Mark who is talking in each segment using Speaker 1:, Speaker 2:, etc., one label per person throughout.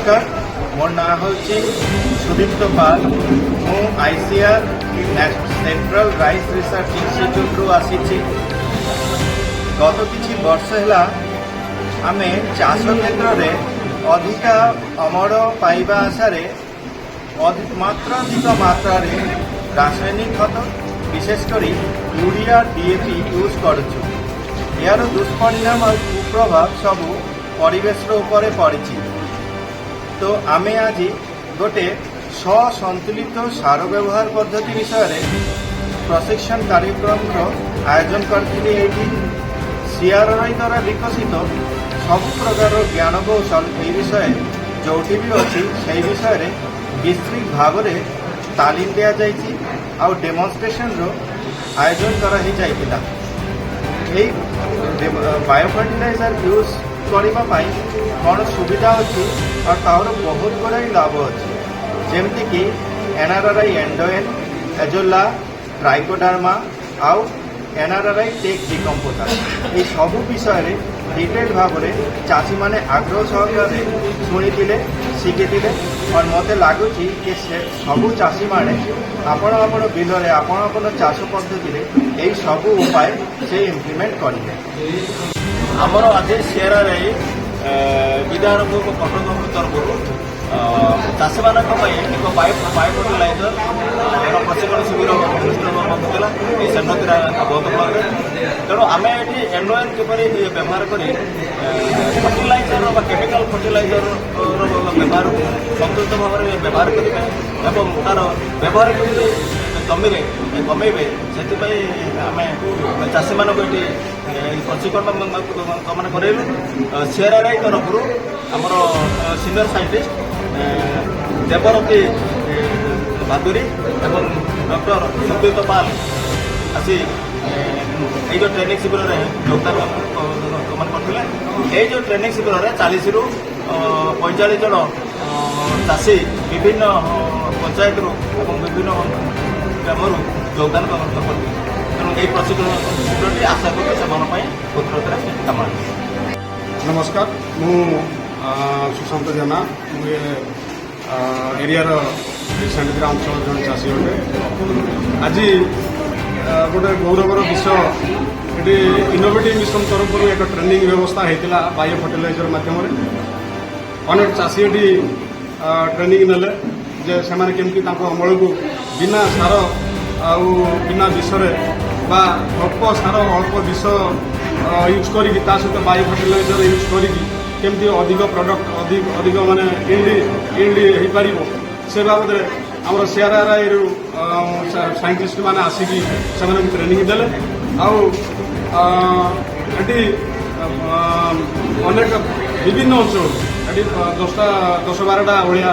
Speaker 1: नमस्कार मोर ना हूँ सुदीप्त पाल मु ICR central rice research institute रु आसी गत किछि वर्ष है आम चाष क्षेत्र में अधिक अमल पाइबा आशा अधिक मात्रा रासायनिक खत विशेषकर यूरिया डीएपी यूज करुचु। यार दुष्परिणाम और कुप्रभाव सबू परिवेश उपरे पड़ी। तो आमे आज गोटे ससंतुलित सार व्यवहार पद्धति विषय प्रशिक्षण कार्यक्रम आयोजन करते सीआरआई द्वारा विकसित सब प्रकार ज्ञान कौशल ये विषय जोटी भी अच्छी से विषय विस्तृत भाव में तालीम दि जाइए आउ डेमोन्स्ट्रेशन आयोजन कर बायो फर्टिलाइजर यूज करने कौन सुविधा अच्छी और तार बहुत गुड़ाई लाभ अच्छी जमती कि एनआरआई एंडोएन एजोला ट्राइकोडर्मा आउ एनआरआई टेक डिकम्पोजर ये सबू विषय डिटेल भाव में चाषी मैंने आग्रह सहकारे शुणी शिखी और मत लगुच कि सबू चाषी मैंने आपण बिलरे आपण चाष पद्धति यही सबू उपाय से इम्प्लीमेंट करेंगे।
Speaker 2: आमर आज सीआरआई विधानपुर कटक तरफ चाषी मान एक बायो फर्टिलाइजर प्रशिक्षण शिविर अनुष्ठान ये सेन्टर बहुत भल तेणु आम ये एनओएन किपर व्यवहार कर फर्टिलाइजर केमिकल फर्टिलाइजर व्यवहार संतुलित भाव में व्यवहार करेंगे तार व्यवहार केमी जमी कमेबे से आम चाषी मानक ये प्रशिक्षण मैंने करेलु। सीआरआई तरफ आमर सीनियर साइंटिस्ट देवरती भादुरी एवं डॉक्टर सुदीप्त पाल आसी ये जो ट्रेनिंग शिविर में योगदान करते ये जो ट्रेनिंग शिविर में 40 रु 45 जन चाषी विभिन्न पंचायत विभिन्न ग्राम योगदान करते तेणु ये प्रशिक्षण शिविर आशा करें उत्तर काम।
Speaker 3: नमस्कार मु सुशांत जेना मुझे एरियार सेंडिग्रा अंचल जन चाषी अटे आज गोटे गौरवर विषय ये इनोवेटिव मिशन तरफ एक ट्रेनिंग व्यवस्था होता बायो फर्टिलाइजर मध्यम अनेक चाषी ये ट्रेनिंग नेले जे से केमती अमल को बिना सार आउ बिना विषय बा अल्प सार अल्प विष यूज करी सहित बायो फर्टिलाइजर यूज करी केमती अधिक प्रोडक्ट अधिक माने इल्ड हो पार से बाबद आम सीआरआई रु साइंटिस्ट मैंने आसिकी से ट्रेनिंग देले आठी अनेक विभिन्न अंचल ये 10-12टा भाया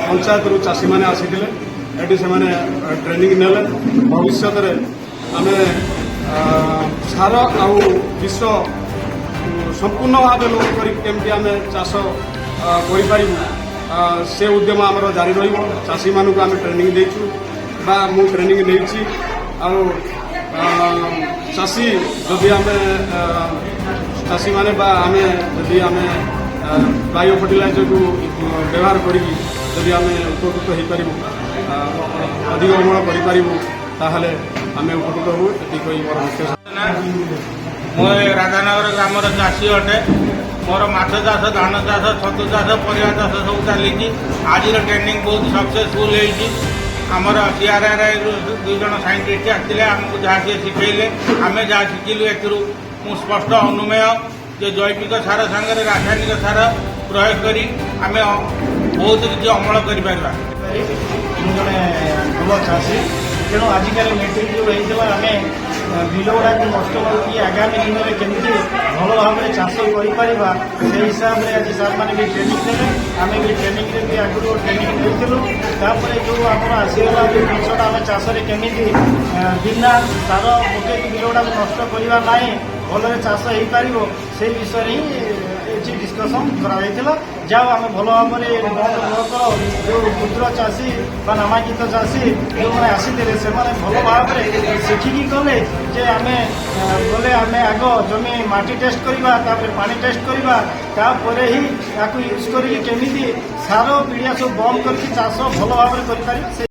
Speaker 3: पंचायत रु चाषी मैंने आसी ये से ट्रेनिंग नेले भविष्य आम सार आउ विष संपूर्ण भाव लोप करमती आम चाष कर से उद्यम आमर जारी रही मानक आम ट्रेनिंग देचु बा मु ट्रेनिंग नहीं चाषी जदि आम चाषी माने बा आम जदि आम बायो फर्टिलाइजर को व्यवहार करी जदि आम उपकृत हो पारू अधिक अमल कर आम उपकृत हूँ ये मोर मुख्य।
Speaker 4: मैं राधानगर ग्राम चाषी अटे मोर माछ चाष धान चाष छतु चाष परिवा चाष सब चली आज ट्रेनिंग बहुत सक्सेसफुल होमर सीआरआई दुई जन साइंटिस्ट आसते आमको जहाँ सी शिखेले आम जहाँ शिखिलु ए स्पष्ट अनुमेय जे जैविक सार सागर रासायनिक सार प्रयोग करी आम बहुत किसी अमल कर
Speaker 1: जड़े चाषी तेणु आजिकल मेट्रिक जो होता आम बिल गुड़ा नष्ट करके आगामी दिन में केमती भल भाव में चाष कर हिसाब से आज सार मैंने भी ट्रेनिंग देते आम भी ट्रेनिंग भी आगुरी ट्रेनिंग देते जो आम आसगला जो जिनसा आम चाष केमी बिना सार पकई बिल गुड़ा नष्ट करवा ना भल चाष हो पार से विषय ही डिस्कसन कर
Speaker 5: ଯାଉ ଆମେ ଭଲ ଭାବରେ ଲୋକର ଯେଉଁ କ୍ଷୁଦ୍ର ଚାଷୀ ବା ନାମାଙ୍କିତ ଚାଷୀ ଯେଉଁମାନେ ଆସିଥିଲେ ସେମାନେ ଭଲ ଭାବରେ ଶିଖିକି ଗଲେ ଯେ ଆମେ ଆଗ ଜମି ମାଟି ଟେଷ୍ଟ କରିବା, ତାପରେ ପାଣି ଟେଷ୍ଟ କରିବା, ତାପରେ ହିଁ ତାକୁ ୟୁଜ୍ କରିକି କେମିତି ସାର ପିଡ଼ିଆ ସବୁ ବନ୍ଦ କରିକି ଚାଷ ଭଲ ଭାବରେ କରିପାରିବା।